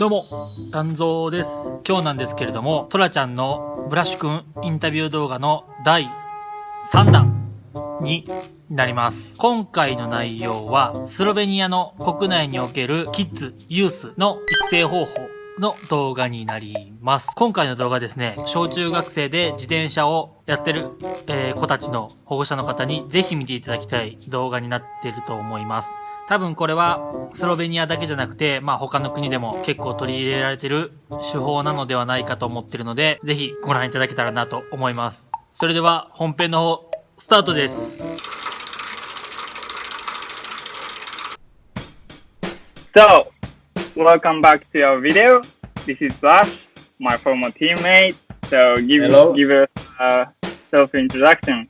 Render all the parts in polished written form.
どうも、鍛造です。今日なんですけれども、トラちゃんのブラッシュくんインタビュー動画の第3弾になります。今回の内容は、スロベニアの国内におけるキッズ、ユースの育成方法の動画になります。今回の動画ですね、小中学生で自転車をやってる、子たちの保護者の方にぜひ見ていただきたい動画になっていると思います。多分これはスロベニアだけじゃなくて、他の国でも結構取り入れられてる手法なのではないかと思ってるので、ぜひご覧いただけたらなと思います。それでは本編の方、スタートです。So, welcome back to our video. This is Flash, my former teammate. So, give us a self-introduction.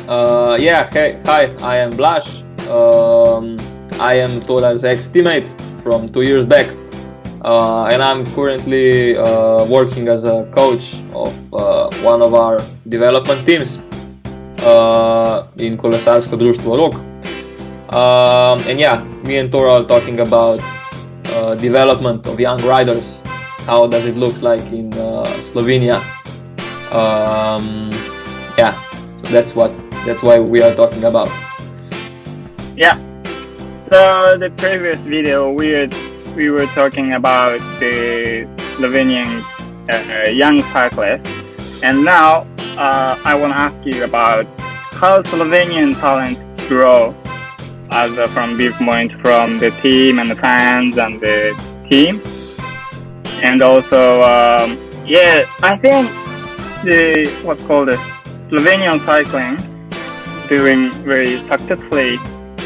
Hi, I am Blaž. I am Toda's ex-teammate from 2 years back, and I'm currently working as a coach of one of our development teams in Kolesarsko društvo Rok. Me and Tora are talking about development of young riders. How does it look like in Slovenia? So that's why we are talking about. Yeah. So the previous video we were talking about the Slovenian young cyclists, and now I want to ask you about how Slovenian talent grow as from viewpoint from the team and the fans and the team, and also I think the what's called the Slovenian cycling doing very successfully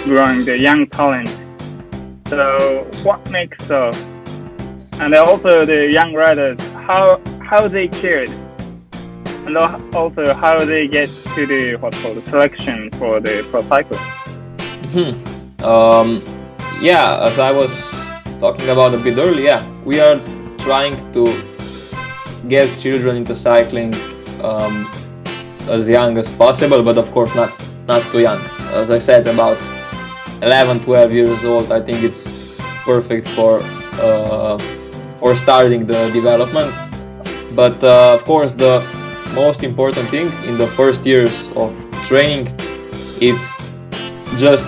growing the young talent. So what makes so? And also the young riders, how they cheered, and also how they get to the what's called the selection for the pro cycling. As I was talking about a bit earlier, we are trying to get children into cycling as young as possible, but of course not too young. As I said, about 11-12 years old, I think it's perfect for starting the development. But of course, the most important thing in the first years of training is just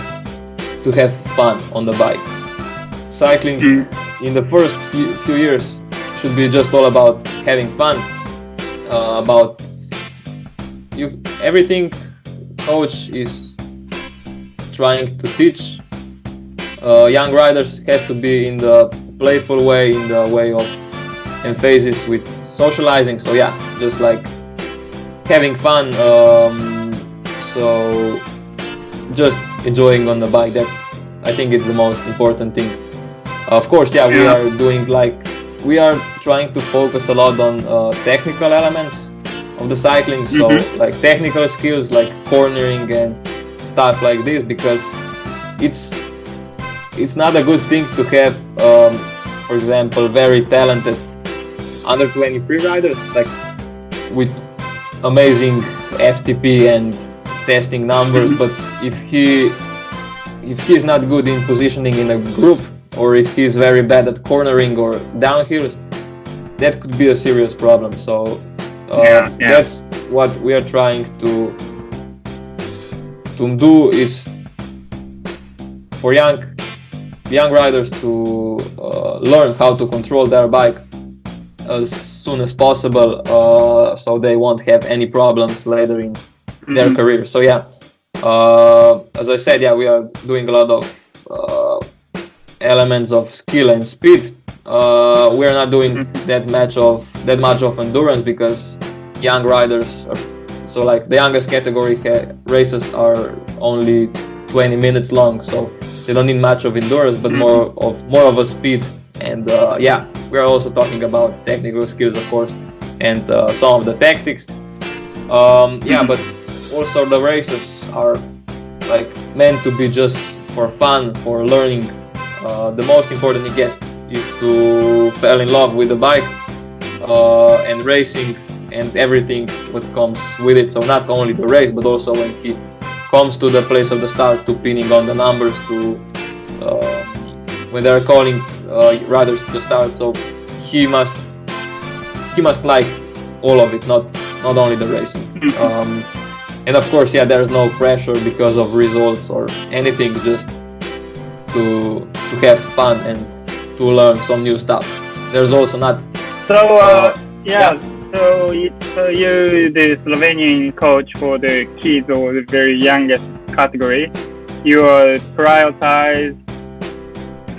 to have fun on the bike. Cycling in the first few years should be just all about having fun, about everything coach is trying to teach young riders has to be in the playful way, in the way of emphasis with socializing. So just like having fun, so just enjoying on the bike. I think it's the most important thing. Of course, we are trying to focus a lot on technical elements of the cycling. So like technical skills like cornering and stuff like this, because it's not a good thing to have, for example, very talented under 23 riders like with amazing FTP and testing numbers, but if he's not good in positioning in a group, or if he's very bad at cornering or downhills, that could be a serious problem. So that's what we are trying to do, is for young riders to learn how to control their bike as soon as possible, so they won't have any problems later in their career. So as I said, we are doing a lot of elements of skill and speed. We are not doing that much of endurance, because young riders are, so like the youngest category races are only 20 minutes long, so they don't need much of endurance, but more of a speed. And we are also talking about technical skills, of course, and some of the tactics. But also the races are like meant to be just for fun, for learning. The most important thing is to fall in love with the bike and racing and everything what comes with it. So not only the race, but also when he comes to the place of the start, to pinning on the numbers, to when they're calling riders to start. So he must like all of it, not only the racing. And of course, there's no pressure because of results or anything, just to have fun and to learn some new stuff. There's also not. So so you the Slovenian coach for the kids or the very youngest category. You prioritize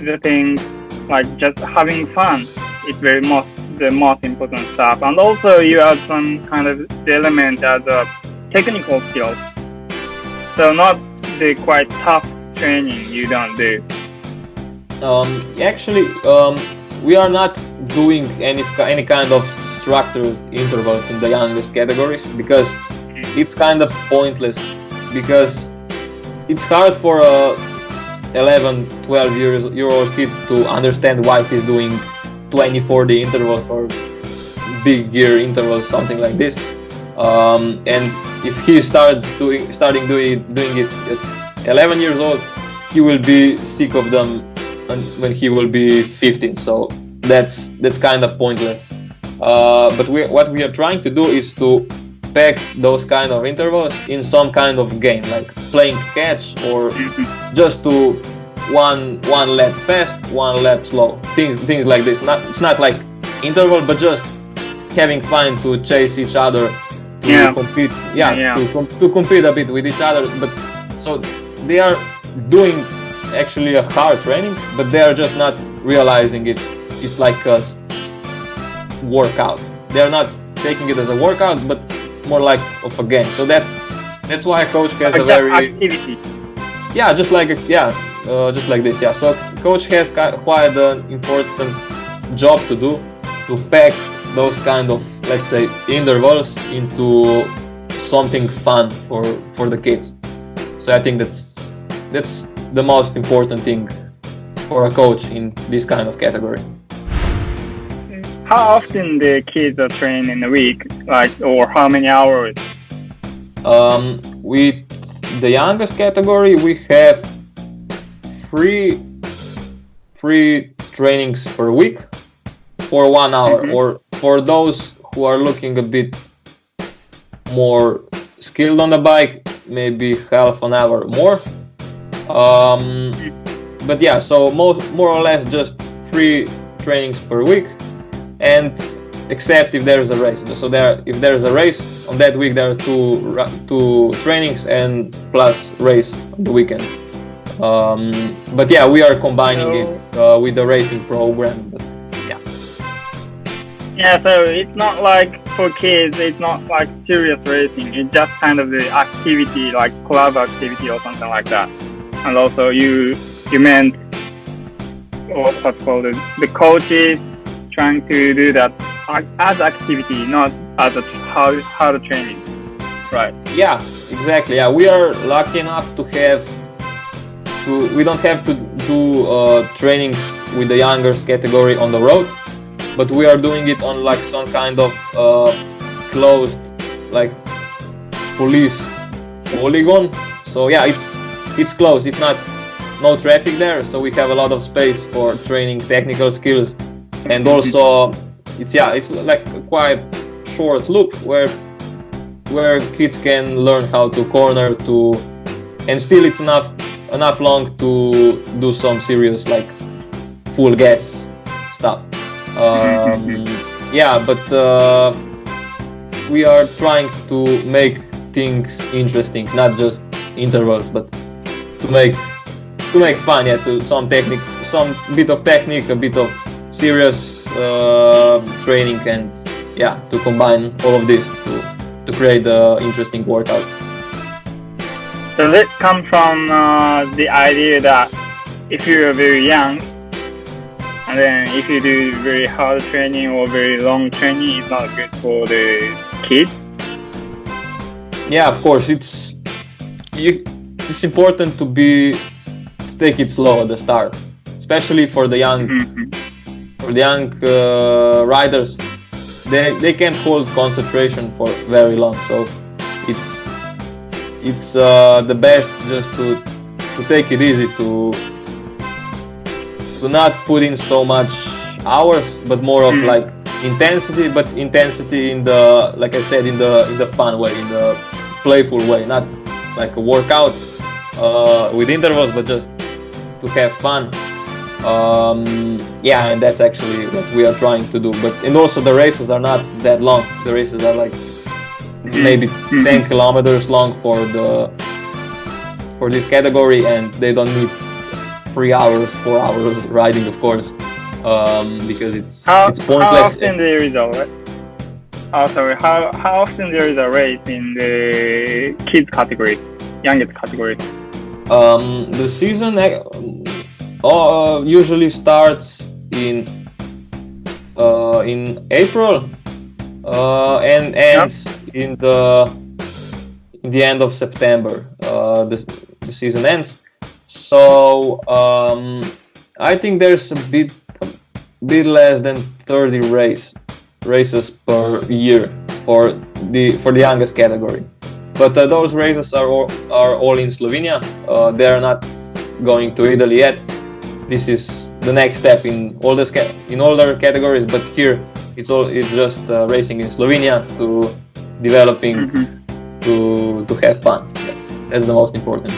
the things like just having fun. It's the most important stuff, and also you add some kind of element as a technical skills. So not the quite tough training you don't do. Actually, we are not doing any kind of structured intervals in the youngest categories because it's kind of pointless, because it's hard for a 11-12-year-old kid to understand why he's doing 20-40 intervals or big gear intervals, something like this. And if he starts doing it at 11 years old, he will be sick of them when he will be 15. So that's kind of pointless. But what we are trying to do is to pack those kind of intervals in some kind of game, like playing catch or just to one lap fast, one lap slow, things like this. It's not like interval, but just having fun to chase each other, to compete, to compete a bit with each other. But so they are doing actually a hard training, but they are just not realizing it. It's like a workout. They are not taking it as a workout, but more like of a game. So that's why a coach has a very activity. Just like this. So coach has quite an important job to do, to pack those kind of, let's say, intervals into something fun for the kids. So I think that's the most important thing for a coach in this kind of category. How often the kids are trained in a week, or how many hours? With the youngest category, we have three trainings per week for 1 hour, or for those who are looking a bit more skilled on the bike, maybe half an hour more. But so more or less just 3 trainings per week, and except if there is a race. So if there is a race on that week, there are two trainings and plus race on the weekend. But we are combining it with the racing program. But so it's not like for kids, it's not like serious racing. It's just kind of the activity, like club activity or something like that. And also you meant, or what's called the coaches trying to do that as activity, not as a hard training, right? Yeah, exactly. Yeah, we are lucky enough we don't have to do trainings with the youngers category on the road, but we are doing it on like some kind of closed, like, police polygon. So it's closed. It's no traffic there, so we have a lot of space for training technical skills. And also it's like a quite short loop where kids can learn how to corner, and still it's enough long to do some serious, like, full gas stuff. But we are trying to make things interesting, not just intervals, but to make fun, to some bit of technique, a bit of serious training, and to combine all of this to create an interesting workout. So this comes from the idea that if you're very young, and then if you do very hard training or very long training, it's not good for the kids. Yeah, of course, it's important to take it slow at the start, especially for the young riders. They can't hold concentration for very long, so it's the best just to take it easy, to not put in so much hours, but more of like intensity, but intensity in the, like I said, in the fun way, in the playful way, not like a workout with intervals, but just to have fun. Yeah, and that's actually what we are trying to do. But and also the races are not that long. The races are like maybe 10 kilometers long for this category, and they don't need 3 hours, 4 hours riding, of course, because it's pointless. How often there is a how often there is a race in the kids category, youngest category? The season usually starts in April and ends in the end of September. The season ends. So I think there's a bit less than 30 races per year for the youngest category. But those races are all in Slovenia. They are not going to Italy yet. This is the next step in older categories. But here it's just racing in Slovenia, to developing to have fun. That's the most important.